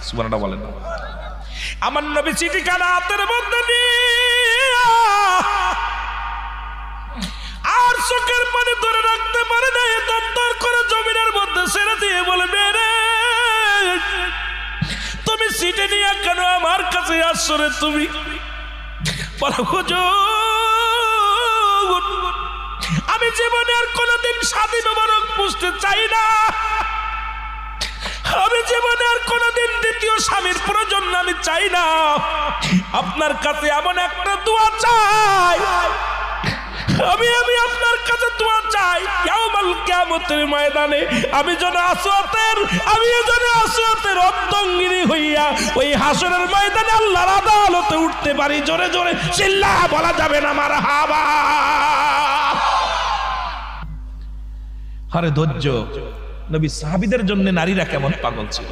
সুবহানাল্লাহ বলেন। আমার নবী চিঠিখানা হাতের মধ্যে নিয়ে আর চোখের পানি ধরে রাখতে পারে না, দরদর করে জমিনের মধ্যে ছেড়ে দিয়ে বলবে, রে তুমি চিঠি নিয়ে কেন আমার কাছে আসছো রে? তুমি বলো, হুজুর আমি জীবনে আর কোনোদিন স্বাধীন মোবারক বুঝতে চাই না, আমি জীবনে আর কোনোদিন দ্বিতীয় স্বামীর প্রয়োজন আমি চাই না, আপনার কাছে এমন একটা দোয়া চাই, আমি আপনার কাছে দোয়া চাই, ইয়াউমুল কিয়ামতের ময়দানে আমি যেন আসওয়াতের অর্ধাঙ্গিনী হইয়া ওই হাসরের ময়দানে আল্লাহর আদালতে উঠতে পারি। জোরে জোরে চিল্লায়া বলা যাবে না মারহাবা। আরে ধৈর্য, নবী সাহাবীদের জন্য নারীরা কেমন পাগল ছিল।